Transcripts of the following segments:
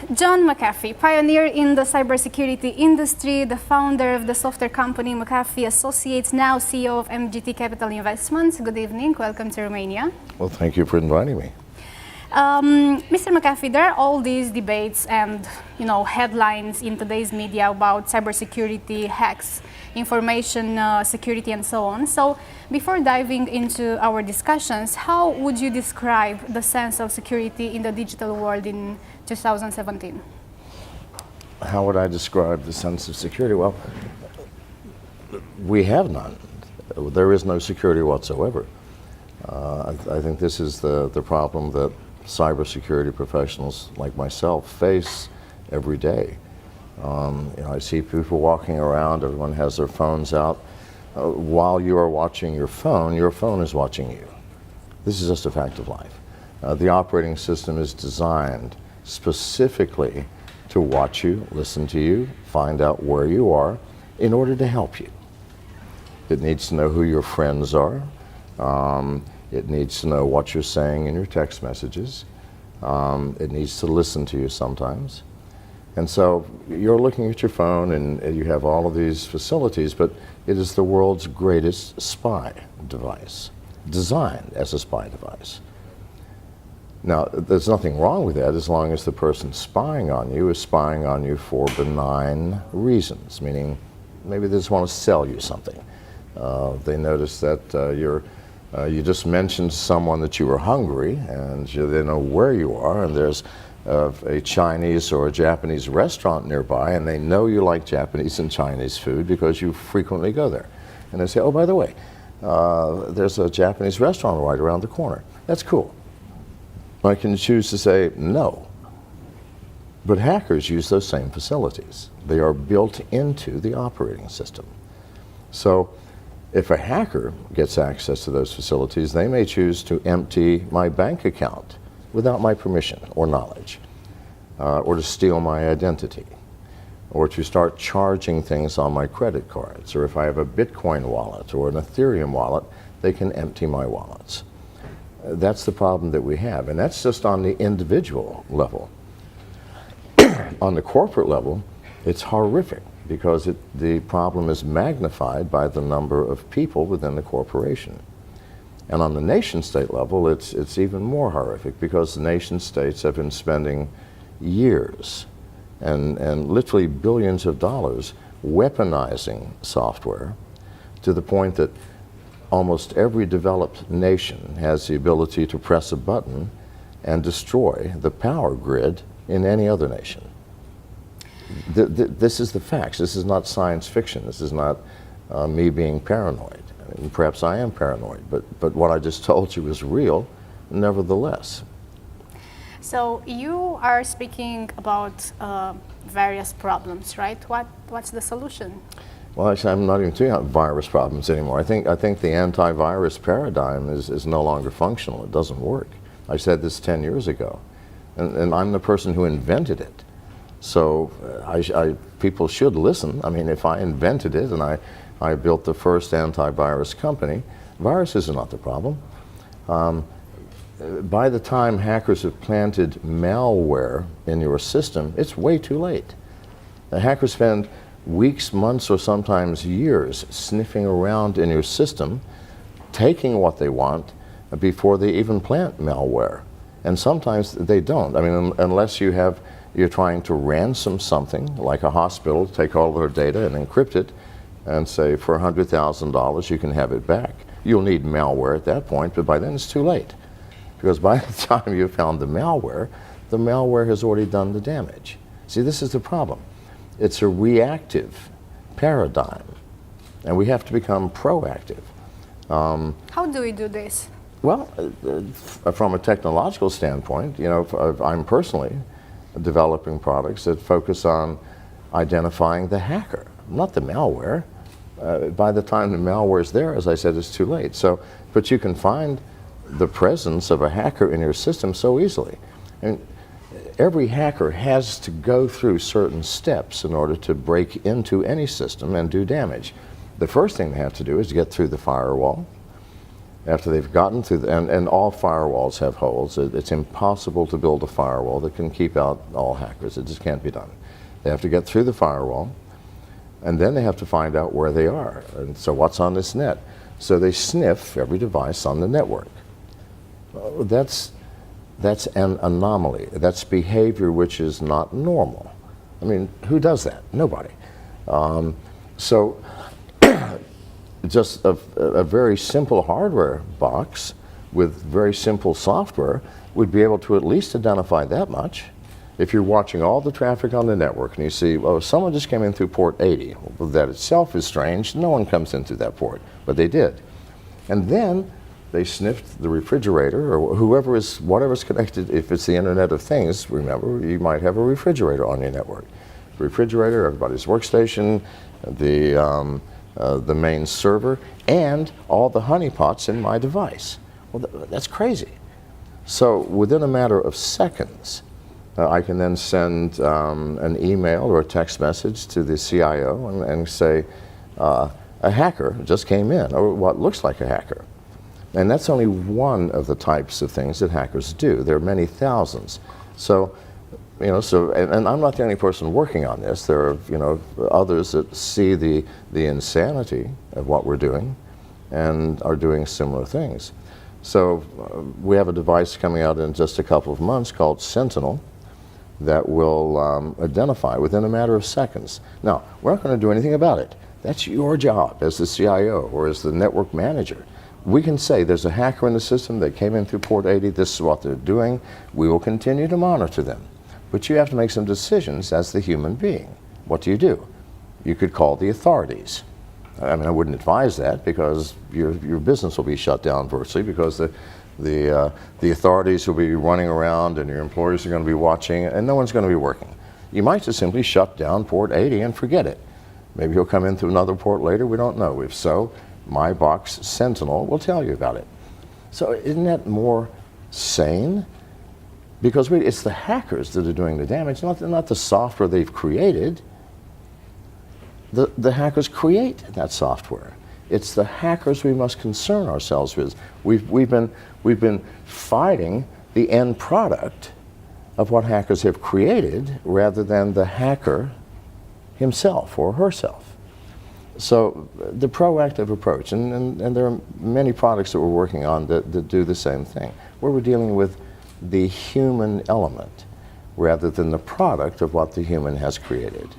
John McAfee, pioneer in the cybersecurity industry, the founder of the software company McAfee Associates, now CEO of MGT Capital Investments. Good evening, welcome to Romania. Well, thank you for inviting me. Mr. McAfee, there are all these debates and headlines in today's media about cybersecurity, hacks, information security, and so on. So, before diving into our discussions, how would you describe the sense of security in the digital world in 2017? How would I describe the sense of security? Well, we have none. There is no security whatsoever. I think this is the problem that cybersecurity professionals like myself face every day. I see people walking around, everyone has their phones out. While you are watching your phone is watching you. This is just a fact of life. The operating system is designed specifically to watch you, listen to you, find out where you are in order to help you. It needs to know who your friends are. It needs to know what you're saying in your text messages. It needs to listen to you sometimes. And so you're looking at your phone and you have all of these facilities, but it is the world's greatest spy device, designed as a spy device. Now, there's nothing wrong with that as long as the person spying on you is spying on you for benign reasons, meaning maybe they just want to sell you something. They notice that you just mentioned to someone that you were hungry and they know where you are, and there's a Chinese or a Japanese restaurant nearby, and they know you like Japanese and Chinese food because you frequently go there. And they say, oh, by the way, there's a Japanese restaurant right around the corner. That's cool. I can choose to say no. But hackers use those same facilities. They are built into the operating system. So if a hacker gets access to those facilities, they may choose to empty my bank account without my permission or knowledge, or to steal my identity, or to start charging things on my credit cards, or if I have a Bitcoin wallet or an Ethereum wallet, they can empty my wallets. That's the problem that we have, and that's just on the individual level. On the corporate level, it's horrific because the problem is magnified by the number of people within the corporation. And on the nation-state level, it's even more horrific because the nation-states have been spending years and literally billions of dollars weaponizing software to the point that almost every developed nation has the ability to press a button and destroy the power grid in any other nation. This is the facts. This is not science fiction. This is not me being paranoid. I mean, perhaps I am paranoid, but what I just told you is real, nevertheless. So you are speaking about various problems, right? What's the solution? Well, actually, I'm not even talking about virus problems anymore. I think the antivirus paradigm is no longer functional. It doesn't work. I said this 10 years ago, and I'm the person who invented it. So people should listen. I mean, if I invented it and I built the first antivirus company, viruses are not the problem. By the time hackers have planted malware in your system, it's way too late. The hackers spend weeks, months, or sometimes years sniffing around in your system, taking what they want before they even plant malware. And sometimes they don't. I mean, unless you're trying to ransom something, like a hospital, take all their data and encrypt it, and say for $100,000 you can have it back. You'll need malware at that point, but by then it's too late. Because by the time you found the malware has already done the damage. See, this is the problem. It's a reactive paradigm, and we have to become proactive. How do we do this? Well, from a technological standpoint, I'm personally developing products that focus on identifying the hacker, not the malware. By the time the malware is there, as I said, it's too late. But you can find the presence of a hacker in your system so easily. And every hacker has to go through certain steps in order to break into any system and do damage. The first thing they have to do is get through the firewall. after they've gotten through, and all firewalls have holes. It's impossible to build a firewall that can keep out all hackers. It just can't be done. They have to get through the firewall, and then they have to find out where they are. And so what's on this net? So they sniff every device on the network. That's an anomaly. That's behavior which is not normal. I mean, who does that? Nobody. So just a very simple hardware box with very simple software would be able to at least identify that much. If you're watching all the traffic on the network and you see, oh, someone just came in through port 80, well, that itself is strange. No one comes in through that port, but they did. And then they sniffed the refrigerator or whatever's connected. If it's the Internet of Things, remember, you might have a refrigerator on your network. Refrigerator, everybody's workstation, the main server, and all the honeypots in my device. Well, that's crazy. So within a matter of seconds, I can then send an email or a text message to the CIO and say, a hacker just came in, or what looks like a hacker. And that's only one of the types of things that hackers do. There are many thousands. So, and I'm not the only person working on this. There are, others that see the insanity of what we're doing and are doing similar things. So we have a device coming out in just a couple of months called Sentinel that will identify within a matter of seconds. Now, we're not going to do anything about it. That's your job as the CIO or as the network manager. We can say there's a hacker in the system, they came in through port 80, this is what they're doing. We will continue to monitor them. But you have to make some decisions as the human being. What do? You could call the authorities. I mean, I wouldn't advise that because your business will be shut down virtually because the authorities will be running around and your employers are going to be watching and no one's going to be working. You might just simply shut down port 80 and forget it. Maybe he'll come in through another port later, we don't know. If so, my box Sentinel will tell you about it. So isn't that more sane? Because it's the hackers that are doing the damage, not the software they've created. The hackers create that software. It's the hackers we must concern ourselves with. We've been fighting the end product of what hackers have created rather than the hacker himself or herself. So the proactive approach, and there are many products that we're working on that do the same thing, where we're dealing with the human element rather than the product of what the human has created.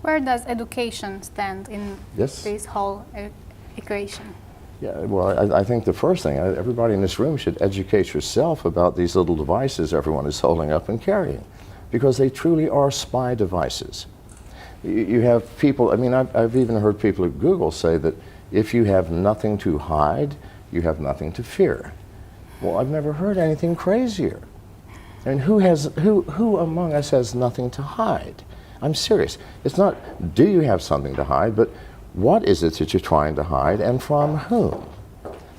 Where does education stand in this whole equation? Yeah, well, I think the first thing, everybody in this room should educate yourself about these little devices everyone is holding up and carrying, because they truly are spy devices. You have people, I mean, I've even heard people at Google say that if you have nothing to hide, you have nothing to fear. Well, I've never heard anything crazier. I mean, who among us has nothing to hide? I'm serious. It's not, do you have something to hide, but what is it that you're trying to hide and from whom?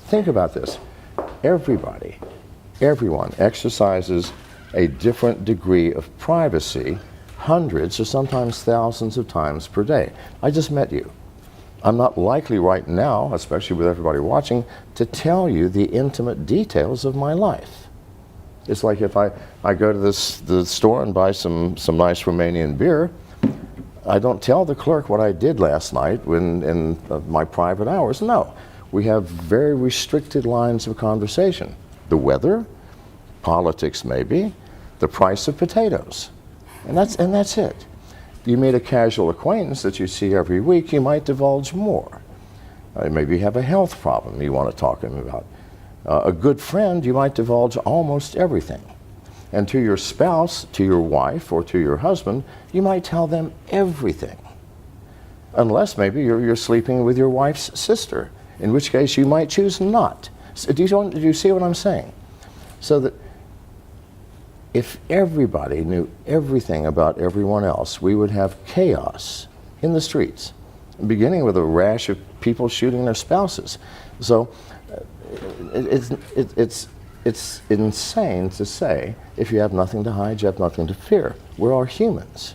Think about this. Everyone exercises a different degree of privacy hundreds or sometimes thousands of times per day. I just met you. I'm not likely right now, especially with everybody watching, to tell you the intimate details of my life. It's like if I go to the store and buy some nice Romanian beer, I don't tell the clerk what I did last night in my private hours. No, we have very restricted lines of conversation. The weather, politics maybe, the price of potatoes, and that's it. You meet a casual acquaintance that you see every week, you might divulge more. Maybe you have a health problem you want to talk to them about. A good friend, you might divulge almost everything. And to your spouse, to your wife, or to your husband, you might tell them everything. Unless maybe you're sleeping with your wife's sister, in which case you might choose not. So do you see what I'm saying? So that if everybody knew everything about everyone else, we would have chaos in the streets, beginning with a rash of people shooting their spouses. So it's insane to say if you have nothing to hide, you have nothing to fear. We're all humans.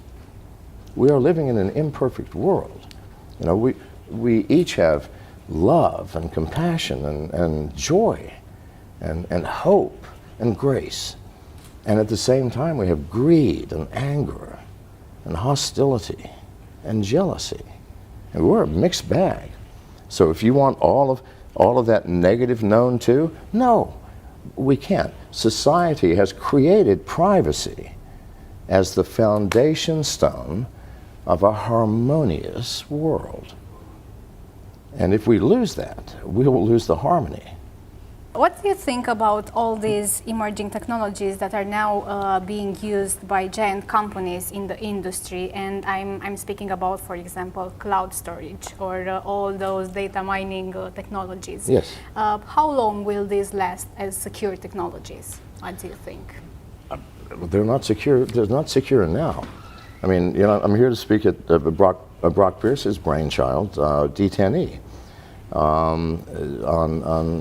We are living in an imperfect world. You know, we each have love and compassion and joy and hope and grace. And at the same time, we have greed and anger and hostility and jealousy. And we're a mixed bag. So if you want all of that negative known too, no, we can't. Society has created privacy as the foundation stone of a harmonious world. And if we lose that, we will lose the harmony. What do you think about all these emerging technologies that are now being used by giant companies in the industry? And I'm speaking about, for example, cloud storage or all those data mining technologies. Yes. How long will these last as secure technologies? What do you think? They're not secure. They're not secure now. I mean, you know, I'm here to speak at Brock Pierce's brainchild, D10E. On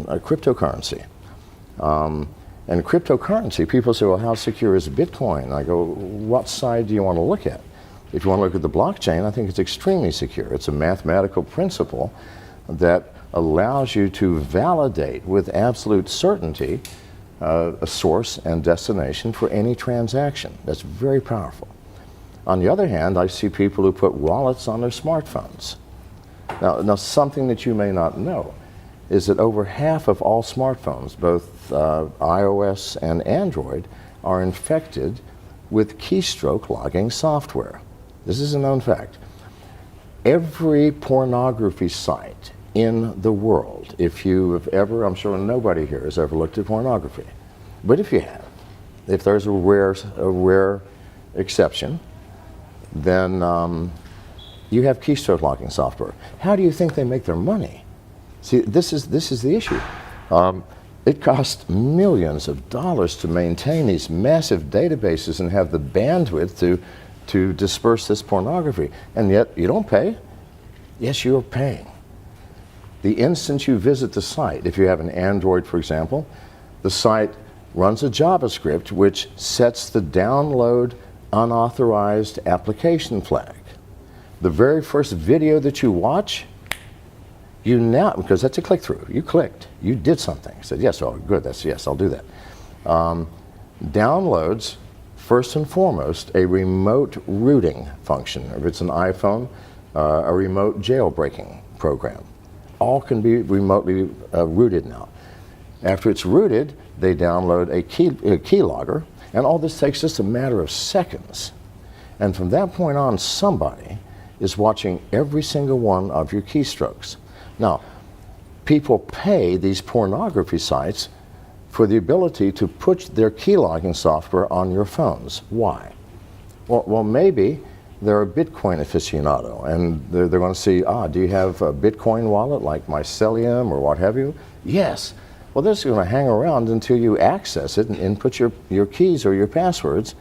cryptocurrency. And cryptocurrency, people say, well, how secure is Bitcoin? I go, what side do you want to look at? If you want to look at the blockchain, I think it's extremely secure. It's a mathematical principle that allows you to validate with absolute certainty a source and destination for any transaction. That's very powerful. On the other hand, I see people who put wallets on their smartphones. Now, something that you may not know is that over half of all smartphones, both iOS and Android, are infected with keystroke logging software. This is a known fact. Every pornography site in the world, if you have ever, I'm sure nobody here has ever looked at pornography, but if you have, if there's a rare exception, then you have keystroke logging software. How do you think they make their money? See, this is the issue. It costs millions of dollars to maintain these massive databases and have the bandwidth to disperse this pornography, and yet you don't pay. Yes, you're paying. The instant you visit the site, if you have an Android, for example, the site runs a JavaScript which sets the download unauthorized application flag. The very first video that you watch, you now, because that's a click-through, you clicked, you did something. You said, yes, oh, good, that's yes, I'll do that. Downloads, first and foremost, a remote rooting function. If it's an iPhone, a remote jailbreaking program. All can be remotely rooted now. After it's rooted, they download a keylogger, and all this takes just a matter of seconds. And from that point on, somebody is watching every single one of your keystrokes. Now, people pay these pornography sites for the ability to put their keylogging software on your phones. Why? Well, maybe they're a Bitcoin aficionado, and they're going to see, do you have a Bitcoin wallet like Mycelium or what have you? Yes. Well, they're just going to hang around until you access it and input your keys or your passwords,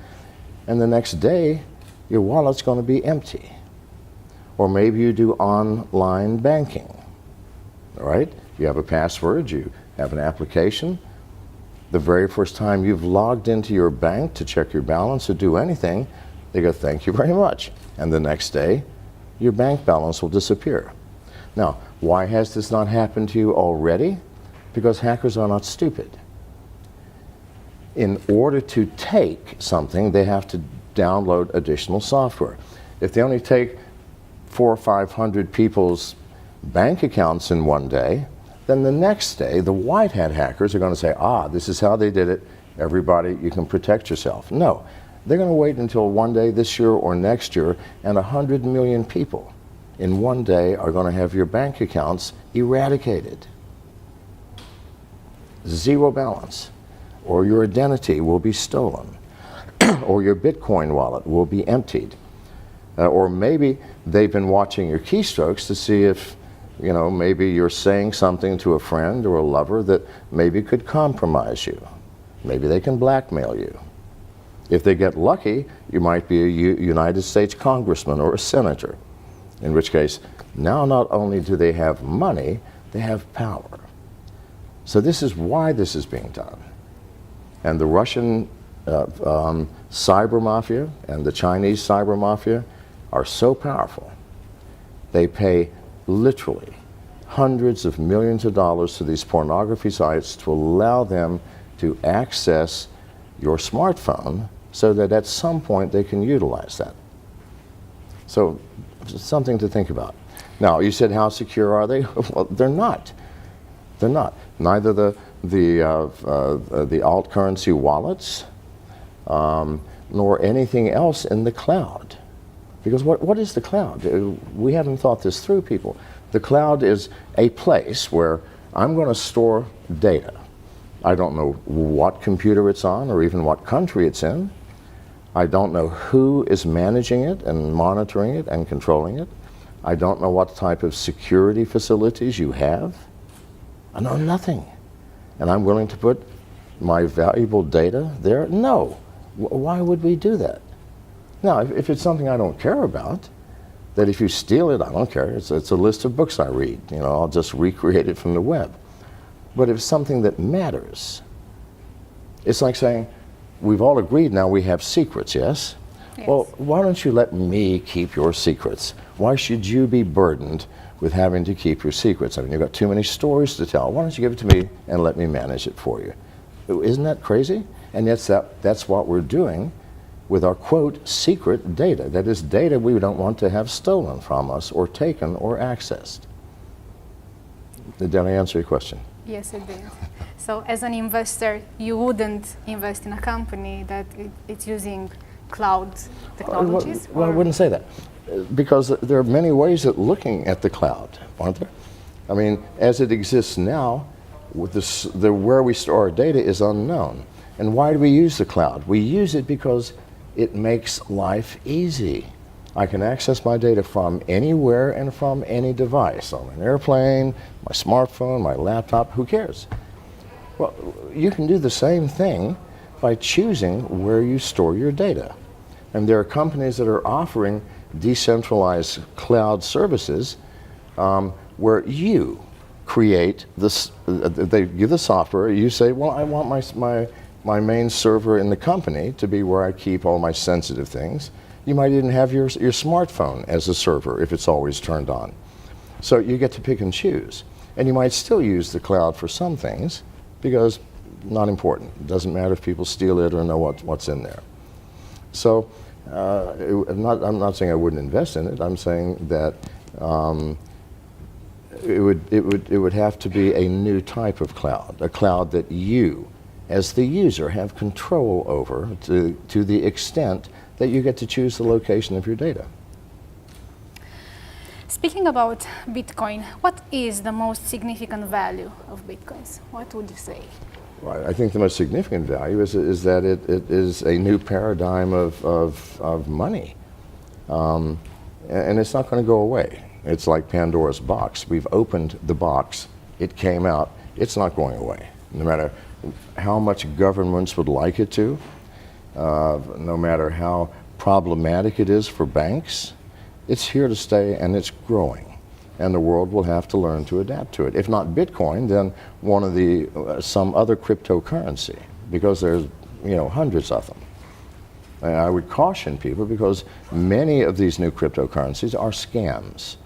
and the next day, your wallet's going to be empty. Or maybe you do online banking, all right? You have a password, you have an application. The very first time you've logged into your bank to check your balance or do anything, they go, thank you very much. And the next day, your bank balance will disappear. Now, why has this not happened to you already? Because hackers are not stupid. In order to take something, they have to download additional software. If they only take 400 or 500 people's bank accounts in one day, then the next day the white hat hackers are going to say, this is how they did it, everybody, you can protect yourself. No, they're going to wait until one day this year or next year, and 100 million people in one day are going to have your bank accounts eradicated. Zero balance, or your identity will be stolen, or your Bitcoin wallet will be emptied. Or maybe they've been watching your keystrokes to see if, maybe you're saying something to a friend or a lover that maybe could compromise you. Maybe they can blackmail you. If they get lucky, you might be a United States congressman or a senator, in which case, now not only do they have money, they have power. So this is why this is being done. And the Russian cyber mafia and the Chinese cyber mafia are so powerful. They pay literally hundreds of millions of dollars to these pornography sites to allow them to access your smartphone so that at some point they can utilize that. So it's something to think about. Now, you said how secure are they? Well, they're not. They're not. Neither the alt currency wallets nor anything else in the cloud. Because what is the cloud? We haven't thought this through, people. The cloud is a place where I'm going to store data. I don't know what computer it's on or even what country it's in. I don't know who is managing it and monitoring it and controlling it. I don't know what type of security facilities you have. I know nothing. And I'm willing to put my valuable data there? No. Why would we do that? Now, if it's something I don't care about, that if you steal it, I don't care. It's a list of books I read. You know, I'll just recreate it from the web. But if it's something that matters, it's like saying, we've all agreed now we have secrets, yes? Yes. Well, why don't you let me keep your secrets? Why should you be burdened with having to keep your secrets? I mean, you've got too many stories to tell. Why don't you give it to me and let me manage it for you? Isn't that crazy? And yet that's what we're doing with our, quote, secret data. That is data we don't want to have stolen from us or taken or accessed. Did I answer your question? Yes, it did. So as an investor, you wouldn't invest in a company that it's using cloud technologies? Well, I wouldn't say that. Because there are many ways of looking at the cloud, aren't there? I mean, as it exists now, with where we store our data is unknown. And why do we use the cloud? We use it because it makes life easy. I can access my data from anywhere and from any device, on an airplane, my smartphone, my laptop, who cares? Well, you can do the same thing by choosing where you store your data. And there are companies that are offering decentralized cloud services where you create this, they give the software, you say, well, I want my main server in the company to be where I keep all my sensitive things. You might even have your smartphone as a server if it's always turned on. So you get to pick and choose. And you might still use the cloud for some things because not important. It doesn't matter if people steal it or know what's in there. So I'm not saying I wouldn't invest in it. I'm saying that it would have to be a new type of cloud, a cloud that you, as the user, have control over to the extent that you get to choose the location of your data. Speaking about Bitcoin, what is the most significant value of Bitcoins? What would you say? Well, I think the most significant value is that it is a new paradigm of money. And it's not going to go away. It's like Pandora's box. We've opened the box. It came out. It's not going away. No matter how much governments would like it to, no matter how problematic it is for banks, it's here to stay and it's growing. And the world will have to learn to adapt to it. If not Bitcoin, then one of some other cryptocurrency, because there's hundreds of them. And I would caution people because many of these new cryptocurrencies are scams.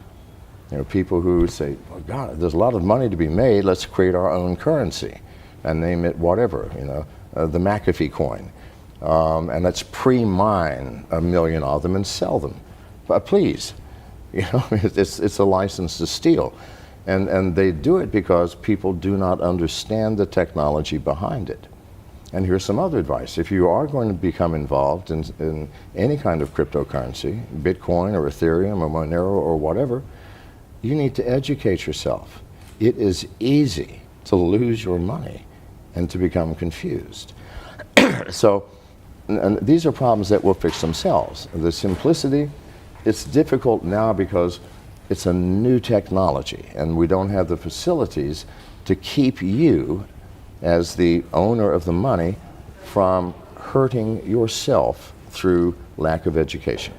People who say, oh God, there's a lot of money to be made, let's create our own currency and name it whatever, the McAfee coin. And let's pre-mine 1 million of them and sell them. But please, it's a license to steal. And they do it because people do not understand the technology behind it. And here's some other advice. If you are going to become involved in any kind of cryptocurrency, Bitcoin or Ethereum or Monero or whatever, you need to educate yourself. It is easy to lose your money and to become confused. So and these are problems that will fix themselves. The simplicity, it's difficult now because it's a new technology and we don't have the facilities to keep you as the owner of the money from hurting yourself through lack of education.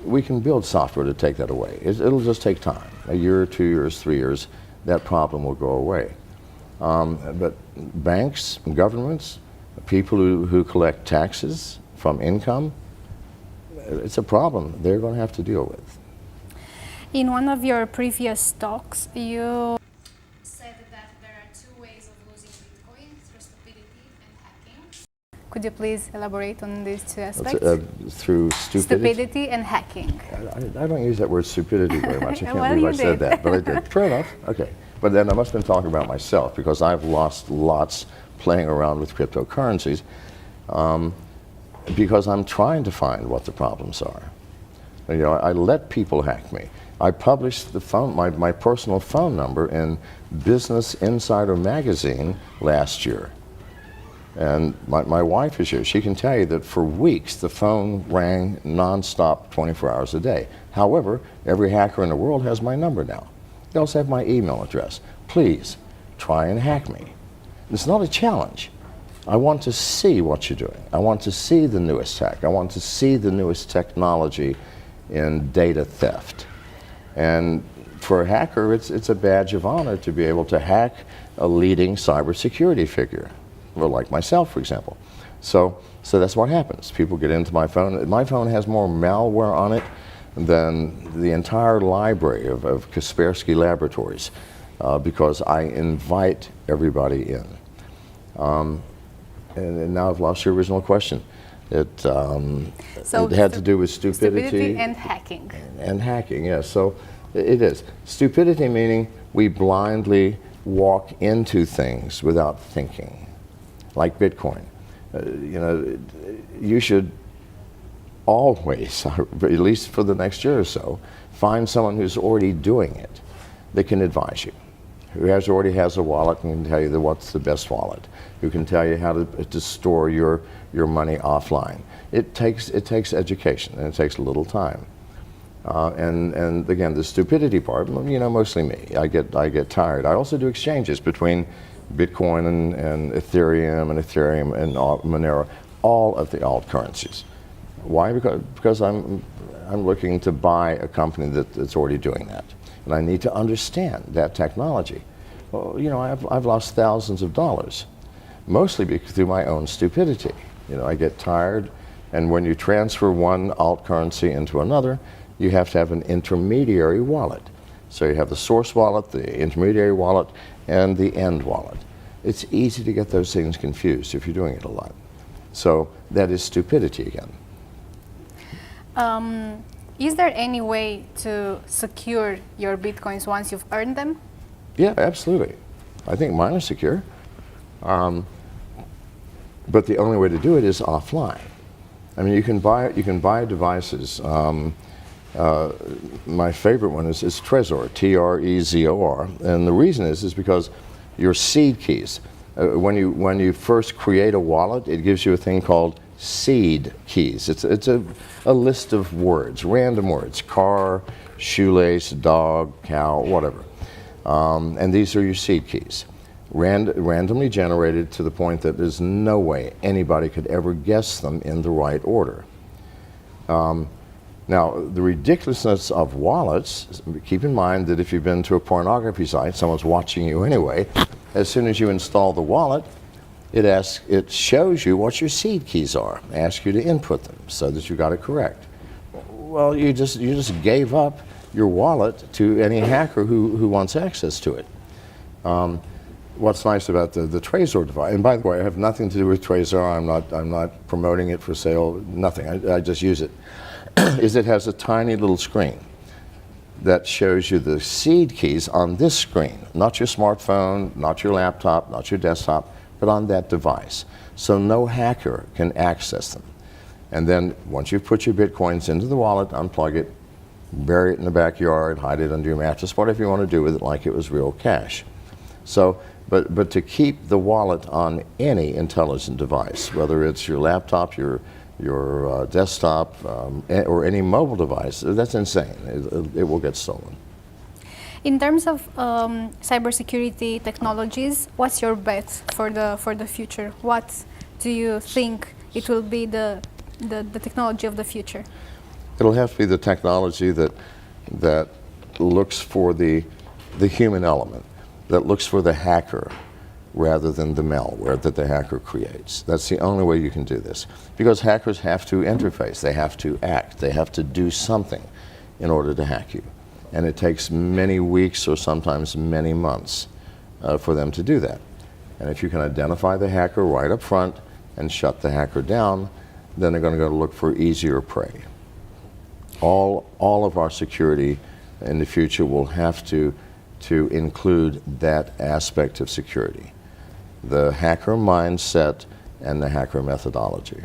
We can build software to take that away. It'll just take time. A year, 2 years, 3 years, that problem will go away. But banks, governments, people who collect taxes from income, it's a problem they're going to have to deal with. In one of your previous talks, you said that there are two ways of losing Bitcoin, through stupidity and hacking. Could you please elaborate on these two aspects? Through Stupidity and hacking. I don't use that word stupidity very much. I can't Well, believe I you said did. that, but I did. Fair enough. Okay. But then I must have been talking about myself, because I've lost lots playing around with cryptocurrencies, because I'm trying to find what the problems are. You know, I let people hack me. I published my personal phone number in Business Insider magazine last year. And my wife is here. She can tell you that for weeks the phone rang nonstop 24 hours a day. However, every hacker in the world has my number now. They also have my email address. Please try and hack me. It's not a challenge. I want to see what you're doing. I want to see the newest tech. I want to see the newest technology in data theft. And for a hacker, it's a badge of honor to be able to hack a leading cybersecurity figure, well, like myself, for example. So that's what happens. People get into my phone. My phone has more malware on it than the entire library of Kaspersky Laboratories, because I invite everybody in. And now I've lost your original question. It had to do with stupidity and hacking. And hacking, yes. So it is. Stupidity meaning we blindly walk into things without thinking, like Bitcoin. You know, you should always, at least for the next year or so, find someone who's already doing it that can advise you, who already has a wallet and can tell you what's the best wallet, who can tell you how to store your money offline. It takes education, and it takes a little time. And again, the stupidity part, you know, mostly me. I get tired. I also do exchanges between Bitcoin and Ethereum and Monero, all of the alt currencies. Why? Because I'm looking to buy a company that's already doing that, and I need to understand that technology. Well, you know, I've lost thousands of dollars, mostly through my own stupidity. You know, I get tired, and when you transfer one alt currency into another, you have to have an intermediary wallet. So you have the source wallet, the intermediary wallet, and the end wallet. It's easy to get those things confused if you're doing it a lot. So that is stupidity again. Is there any way to secure your Bitcoins once you've earned them? Yeah, absolutely. I think mine are secure. But the only way to do it is offline. I mean, you can buy devices. My favorite one is Trezor, Trezor, and the reason is because your seed keys. When you first create a wallet, it gives you a thing called seed keys. It's a list of words, random words: car, shoelace, dog, cow, whatever. And these are your seed keys, randomly generated to the point that there's no way anybody could ever guess them in the right order. Now, the ridiculousness of wallets, keep in mind that if you've been to a pornography site, someone's watching you anyway. As soon as you install the wallet, it shows you what your seed keys are, asks you to input them so that you got it correct. Well, you just gave up your wallet to any hacker who wants access to it. What's nice about the Trezor device, and by the way, I have nothing to do with Trezor. I'm not promoting it for sale. Nothing. I just use it. Is it has a tiny little screen that shows you the seed keys on this screen, not your smartphone, not your laptop, not your desktop, but on that device. So no hacker can access them. And then once you've put your Bitcoins into the wallet, unplug it, bury it in the backyard, hide it under your mattress, whatever you want to do with it, like it was real cash. So, but to keep the wallet on any intelligent device, whether it's your laptop, your desktop, or any mobile device, that's insane. It will get stolen. In terms of cybersecurity technologies, what's your bet for the future? What do you think it will be the technology of the future? It'll have to be the technology that looks for the human element, that looks for the hacker rather than the malware that the hacker creates. That's the only way you can do this. Because hackers have to interface, they have to act, they have to do something in order to hack you. And it takes many weeks or sometimes many months for them to do that. And if you can identify the hacker right up front and shut the hacker down, then they're going to go look for easier prey. All of our security in the future will have to include that aspect of security, the hacker mindset and the hacker methodology.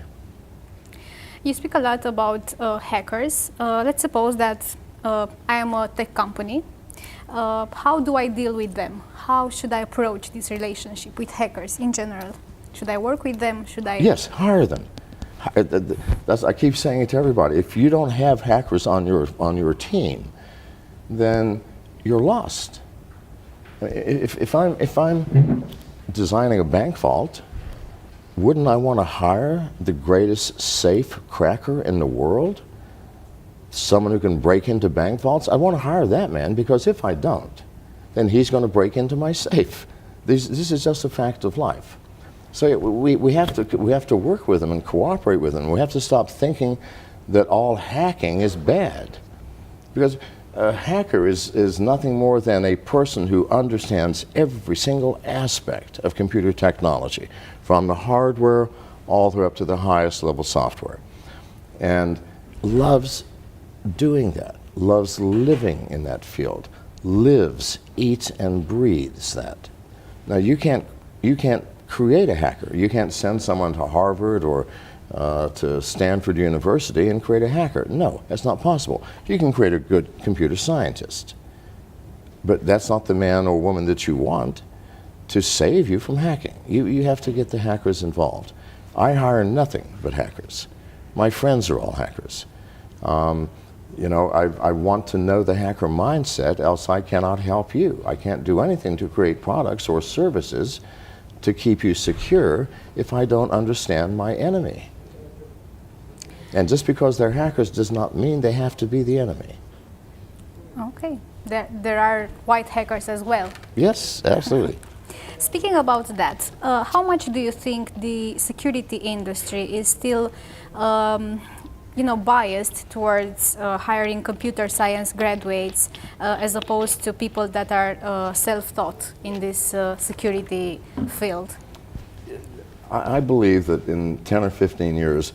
You speak a lot about hackers. Let's suppose that I am a tech company. How do I deal with them? How should I approach this relationship with hackers in general? Should I work with them? Should I? Yes, hire them. I keep saying it to everybody. If you don't have hackers on your team, then you're lost. If I'm designing a bank vault, wouldn't I want to hire the greatest safe cracker in the world? Someone who can break into bank vaults? I want to hire that man, because if I don't, then he's going to break into my safe. This is just a fact of life. So we have to work with them and cooperate with them. We have to stop thinking that all hacking is bad, because a hacker is nothing more than a person who understands every single aspect of computer technology, from the hardware all the way up to the highest level software, and loves doing that, loves living in that field, lives, eats, and breathes that. Now you can't create a hacker. You can't send someone to Harvard or to Stanford University and create a hacker. No, that's not possible. You can create a good computer scientist, but that's not the man or woman that you want to save you from hacking. You have to get the hackers involved. I hire nothing but hackers. My friends are all hackers. You know, I want to know the hacker mindset, else I cannot help you. I can't do anything to create products or services to keep you secure if I don't understand my enemy. And just because they're hackers does not mean they have to be the enemy. Okay, there are white hackers as well. Yes, absolutely. Speaking about that, how much do you think the security industry is still biased towards hiring computer science graduates as opposed to people that are self-taught in this security field? I believe that in 10 or 15 years,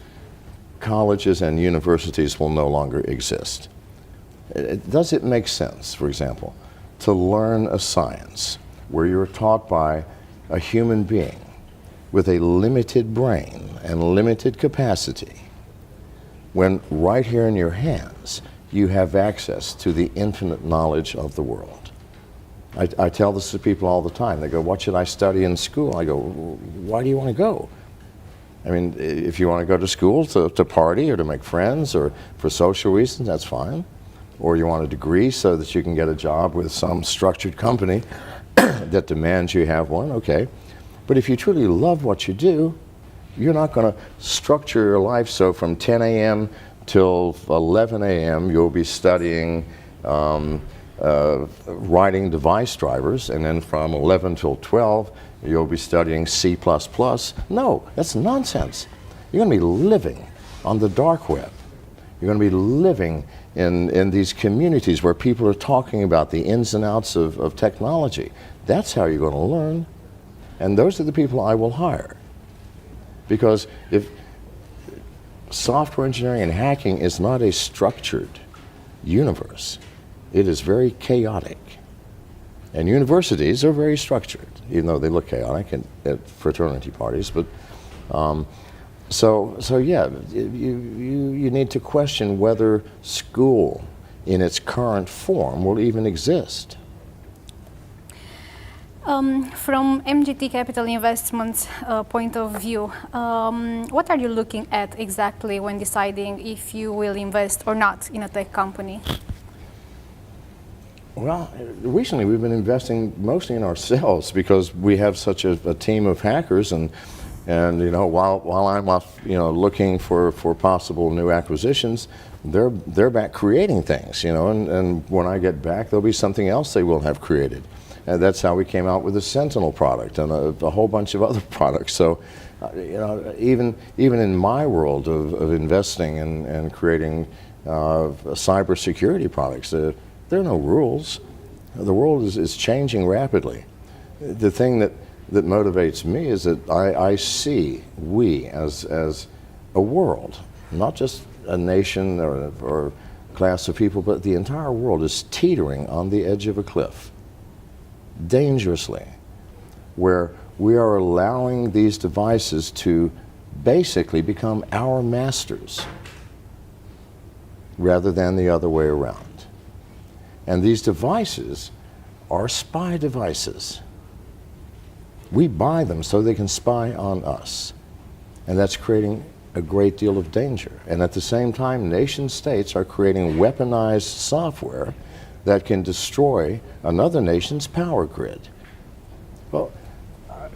colleges and universities will no longer exist. Does it make sense, for example, to learn a science where you're taught by a human being with a limited brain and limited capacity, when right here in your hands you have access to the infinite knowledge of the world? I tell this to people all the time. They go, "What should I study in school?" I go, "Why do you want to go? I mean, if you want to go to school to party or to make friends or for social reasons, that's fine. Or you want a degree so that you can get a job with some structured company that demands you have one, okay. But if you truly love what you do, you're not going to structure your life so from 10 a.m. till 11 a.m. you'll be studying writing device drivers, and then from 11 till 12 you'll be studying C++. No, that's nonsense. You're going to be living on the dark web. You're going to be living in these communities where people are talking about the ins and outs of technology. That's how you're going to learn. And those are the people I will hire. Because if software engineering and hacking is not a structured universe, it is very chaotic. And universities are very structured, even though they look chaotic at fraternity parties. But so yeah, you need to question whether school in its current form will even exist. From MGT Capital Investments point of view, what are you looking at exactly when deciding if you will invest or not in a tech company? Well, recently we've been investing mostly in ourselves because we have such a team of hackers, and you know, while I'm off, you know, looking for possible new acquisitions, they're back creating things, you know, and when I get back, there'll be something else they will have created. And that's how we came out with the Sentinel product and a whole bunch of other products. So, you know, even in my world of investing and creating cybersecurity products, There are no rules. The world is changing rapidly. The thing that motivates me is that I see we as a world, not just a nation or class of people, but the entire world is teetering on the edge of a cliff, dangerously, where we are allowing these devices to basically become our masters rather than the other way around. And these devices are spy devices. We buy them so they can spy on us. And that's creating a great deal of danger. And at the same time, nation states are creating weaponized software that can destroy another nation's power grid. Well,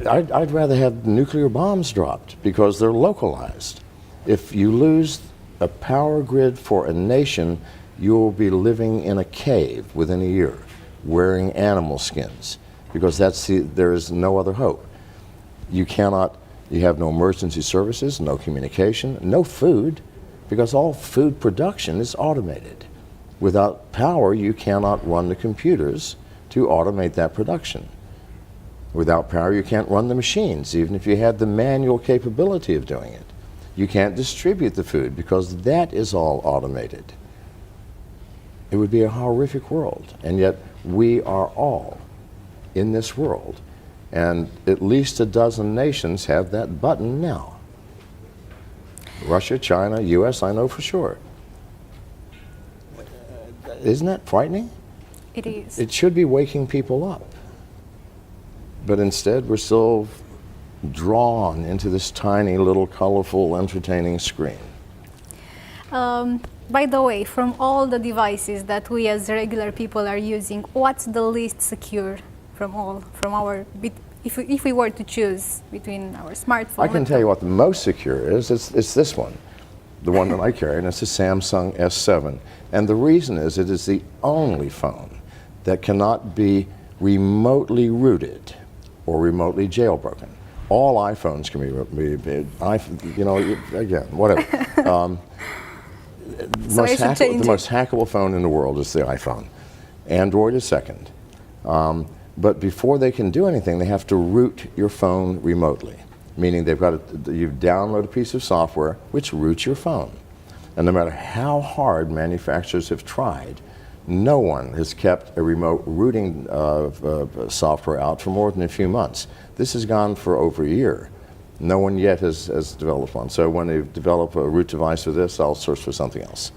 I'd rather have nuclear bombs dropped because they're localized. If you lose a power grid for a nation, you'll be living in a cave within a year, wearing animal skins, because there is no other hope. You have no emergency services, no communication, no food, because all food production is automated. Without power, you cannot run the computers to automate that production. Without power, you can't run the machines, even if you had the manual capability of doing it. You can't distribute the food because that is all automated. It would be a horrific world, and yet we are all in this world, and at least a dozen nations have that button now. Russia, China, US, I know for sure. Isn't that frightening? It is. It should be waking people up. But instead, we're still drawn into this tiny little colorful, entertaining screen. By the way, from all the devices that we as regular people are using, what's the least secure from all? If we were to choose between our smartphone. I can tell you what the most secure is. It's this one, the one that I carry, and it's a Samsung S7. And the reason is it is the only phone that cannot be remotely rooted or remotely jailbroken. All iPhones can be again, whatever. The most hackable phone in the world is the iPhone. Android is second. But before they can do anything, they have to root your phone remotely, meaning you download a piece of software which roots your phone. And no matter how hard manufacturers have tried, no one has kept a remote rooting software out for more than a few months. This has gone for over a year. No one yet has developed one. So when they develop a root device for this, I'll search for something else.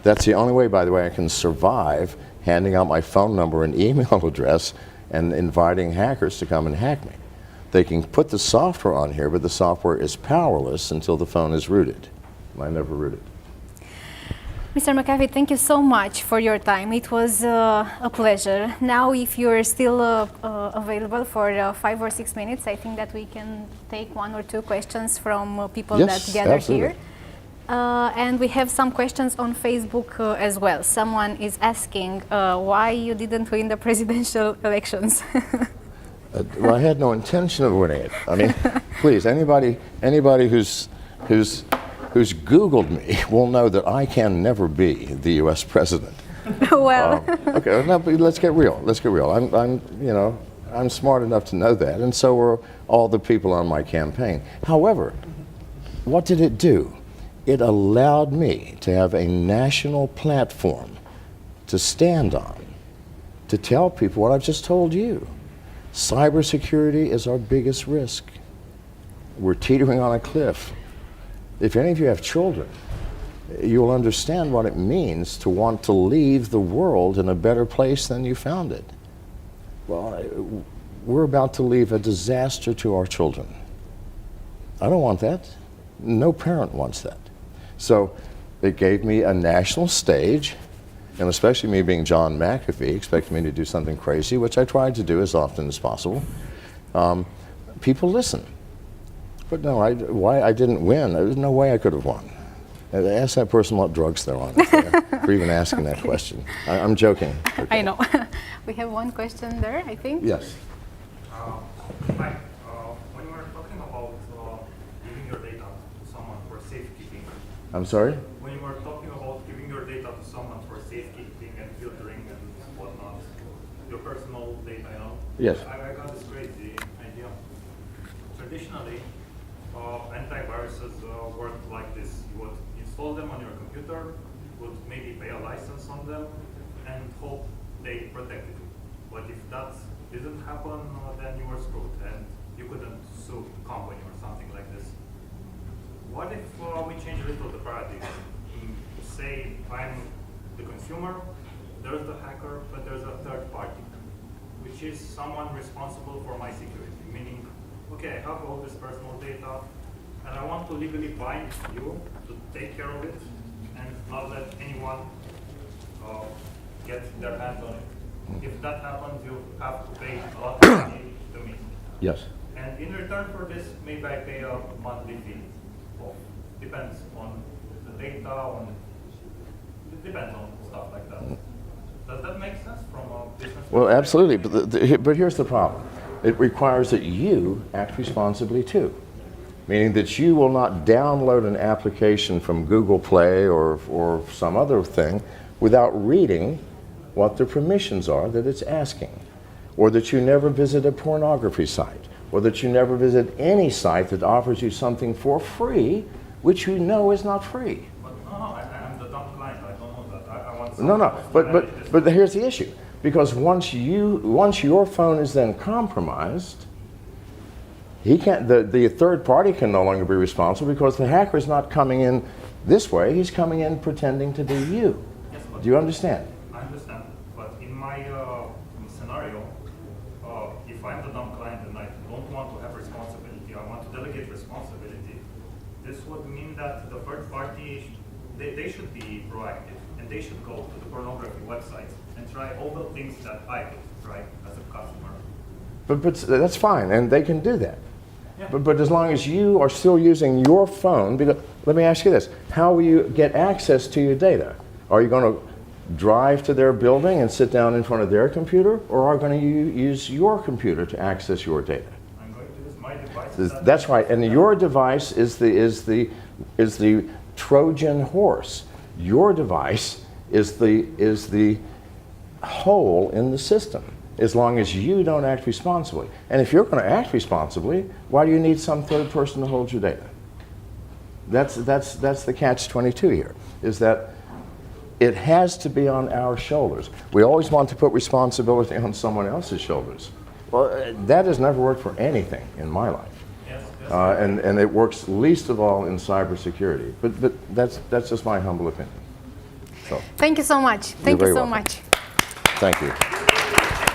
That's the only way, by the way, I can survive handing out my phone number and email address and inviting hackers to come and hack me. They can put the software on here, but the software is powerless until the phone is rooted. I never root it. Mr. McAfee, thank you so much for your time. It was a pleasure. Now, if you're still available for 5 or 6 minutes, I think that we can take 1 or 2 questions from people that gather here. And we have some questions on Facebook as well. Someone is asking why you didn't win the presidential elections. Well, I had no intention of winning it. I mean, please, anybody who's Googled me will know that I can never be the U.S. president. Well, okay, no, but let's get real. Let's get real. I'm smart enough to know that, and so were all the people on my campaign. However, what did it do? It allowed me to have a national platform to stand on, to tell people what I've just told you. Cybersecurity is our biggest risk. We're teetering on a cliff. If any of you have children, you'll understand what it means to want to leave the world in a better place than you found it. Well, we're about to leave a disaster to our children. I don't want that. No parent wants that. So it gave me a national stage, and especially me being John McAfee, expected me to do something crazy, which I tried to do as often as possible. People listen. But no, why I didn't win, there's no way I could have won. Ask that person what drugs they're on for even asking that question. I'm joking. Okay. I know. We have one question there, I think. Yes. Hi. When you were talking about giving your data to someone for safekeeping. I'm sorry? When you were talking about giving your data to someone for safekeeping and filtering and whatnot, your personal data, you know. Yes. I got this crazy idea. Traditionally, antiviruses work like this. You would install them on your computer, would maybe pay a license on them, and hope they protect you. But if that didn't happen, then you were screwed, and you couldn't sue the company or something like this. What if we change a little the paradigm? Say I'm the consumer, there's the hacker, but there's a third party, which is someone responsible for my security. Meaning, okay, I have all this personal data, and I want to legally bind you to take care of it and not let anyone get their hands on it. If that happens, you have to pay a lot of money to me. Yes. And in return for this, maybe I pay a monthly fee. Depends on the data, it depends on stuff like that. Does that make sense from a business Well, perspective? absolutely, but here's the problem. It requires that you act responsibly too, meaning that you will not download an application from Google Play or some other thing without reading what the permissions are that it's asking, or that you never visit a pornography site, or that you never visit any site that offers you something for free, which you know is not free. But no, I'm the dumb client. I don't know that. I want No, no, someone else to manage this. but here's the issue. Because once your phone is then compromised, he can't. The third party can no longer be responsible because the hacker is not coming in this way. He's coming in pretending to be you. Yes, but Do you understand? I understand. But in my scenario, if I'm the dumb client and I don't want to have responsibility, I want to delegate responsibility. This would mean that the third party, they should be proactive, and they should go to the pornography websites and try all the things that I did, right, as a customer. But that's fine, and they can do that. Yeah. But as long as you are still using your phone, because let me ask you this: how will you get access to your data? Are you going to drive to their building and sit down in front of their computer, or are you going to use your computer to access your data? I'm going to use my device. That's right, and your device is the Trojan horse. Your device is the hole in the system. As long as you don't act responsibly, and if you're going to act responsibly, why do you need some third person to hold your data? That's the catch-22 here. Is that it has to be on our shoulders. We always want to put responsibility on someone else's shoulders. Well, that has never worked for anything in my life. Yes, yes. And it works least of all in cybersecurity. But that's just my humble opinion. So, Thank you so much. Thank you very so welcome. much. thank you.